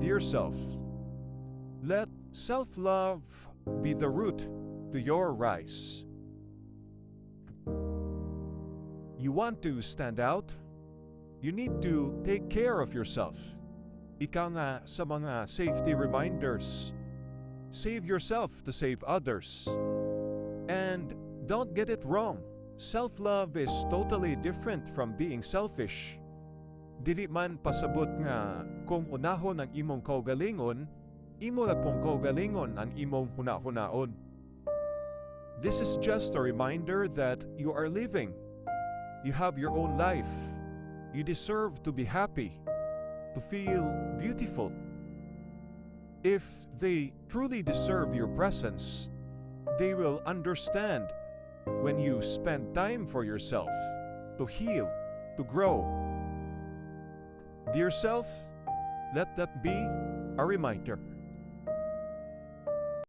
dear self. Let self-love be the root to your rise. You want to stand out? You need to take care of yourself. Ika nga sa mga safety reminders, save yourself to save others. And don't get it wrong, self-love is totally different from being selfish. Dili man pasabot nga kung unahon ang imong kaugalingon, imo na pong kaugalingon ang imong huna-hunaon. This is just a reminder that you are living. You have your own life. You deserve to be happy, to feel beautiful. If they truly deserve your presence, they will understand when you spend time for yourself, to heal, to grow. Dear self, let that be a reminder.